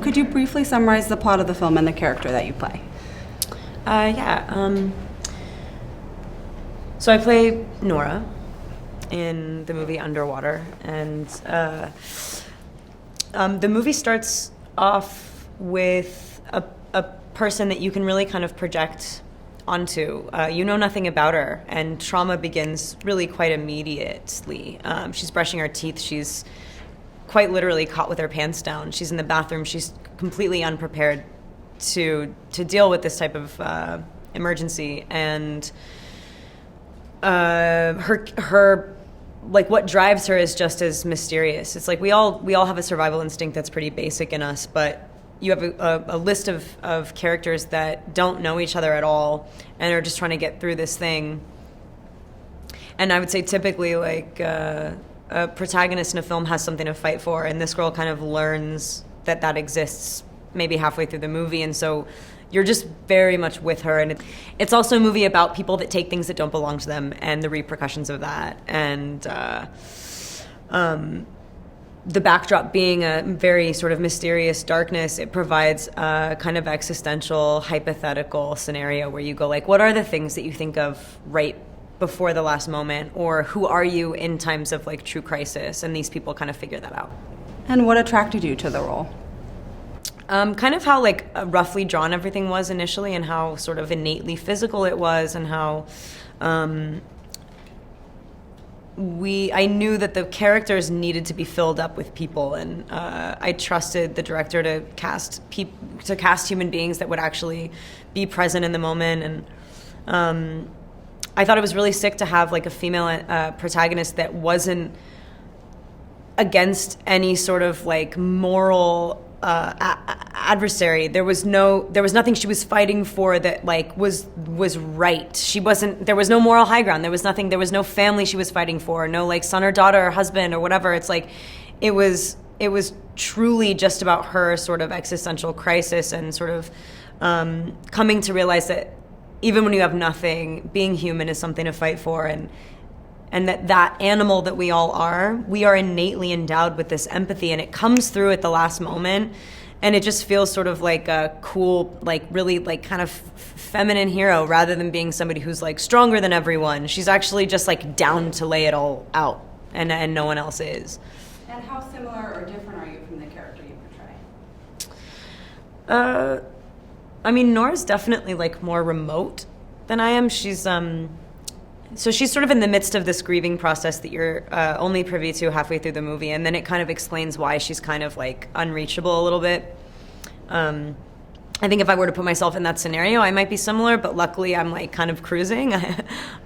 could you briefly summarize the plot of the film and the character that you play? So I play Nora in the movie Underwater, and the movie starts off with a person that you can really kind of project onto. You know nothing about her, and trauma begins really quite immediately. She's brushing her teeth. She's quite literally caught with her pants down. She's in the bathroom. She's completely unprepared to deal with this type of emergency, and her like what drives her is just as mysterious. It's like we all have a survival instinct that's pretty basic in us, but you have a list of characters that don't know each other at all and are just trying to get through this thing. And I would say typically like a protagonist in a film has something to fight for, and this girl kind of learns that exists maybe halfway through the movie, and so you're just very much with her. And it's also a movie about people that take things that don't belong to them and the repercussions of that. And the backdrop being a very sort of mysterious darkness, it provides a kind of existential, hypothetical scenario where you go like, what are the things that you think of right before the last moment? Or who are you in times of like true crisis? And these people kind of figure that out. And what attracted you to the role? Kind of how like roughly drawn everything was initially, and how sort of innately physical it was, and how I knew that the characters needed to be filled up with people, and I trusted the director to cast human beings that would actually be present in the moment. And I thought it was really sick to have like a female protagonist that wasn't against any sort of like moral adversary. There was nothing she was fighting for that like was right. There was no moral high ground. There was no family she was fighting for, no like son or daughter or husband or whatever. It's like it was truly just about her sort of existential crisis, and sort of coming to realize that even when you have nothing, being human is something to fight for, and that animal that we are innately endowed with this empathy, and it comes through at the last moment, and it just feels sort of like a cool, like really like kind of feminine hero, rather than being somebody who's like stronger than everyone. She's actually just like down to lay it all out, and no one else is. And how similar or different are you from the character you portray? I mean, Nora's definitely like more remote than I am. So she's sort of in the midst of this grieving process that you're only privy to halfway through the movie, and then it kind of explains why she's kind of like unreachable a little bit. I think if I were to put myself in that scenario, I might be similar, but luckily I'm like kind of cruising.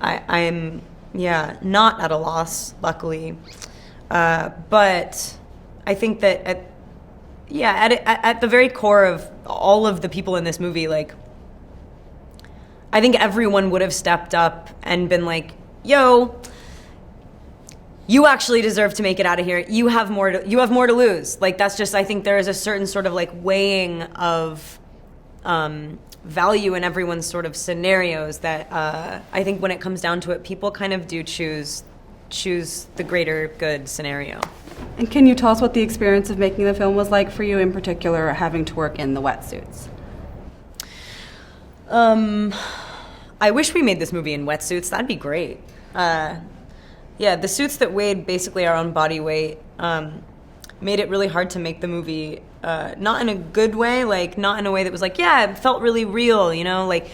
I'm not at a loss, luckily. But I think that at the very core of all of the people in this movie, like, I think everyone would have stepped up and been like, yo, you actually deserve to make it out of here. You have more to lose. Like, that's just, I think there is a certain sort of like weighing of value in everyone's sort of scenarios that I think when it comes down to it, people kind of do choose the greater good scenario. And can you tell us what the experience of making the film was like for you, in particular, having to work in the wetsuits? I wish we made this movie in wetsuits. That'd be great. The suits that weighed basically our own body weight made it really hard to make the movie, not in a good way, like not in a way that was like, yeah, it felt really real, you know, like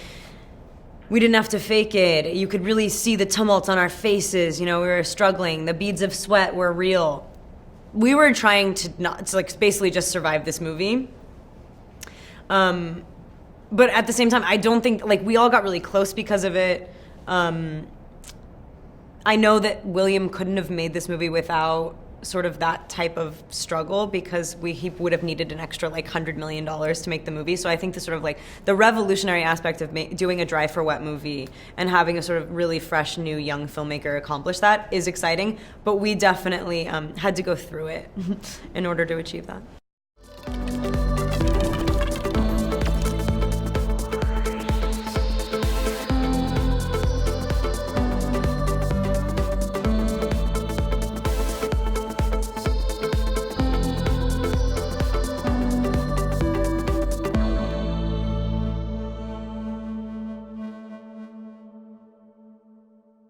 we didn't have to fake it. You could really see the tumult on our faces, you know, we were struggling. The beads of sweat were real. We were trying to like basically just survive this movie. But at the same time, I don't think, like, we all got really close because of it. I know that William couldn't have made this movie without sort of that type of struggle, because he would have needed an extra, like, $100 million to make the movie. So I think the sort of, like, the revolutionary aspect of doing a dry for wet movie and having a sort of really fresh, new, young filmmaker accomplish that is exciting. But we definitely had to go through it in order to achieve that.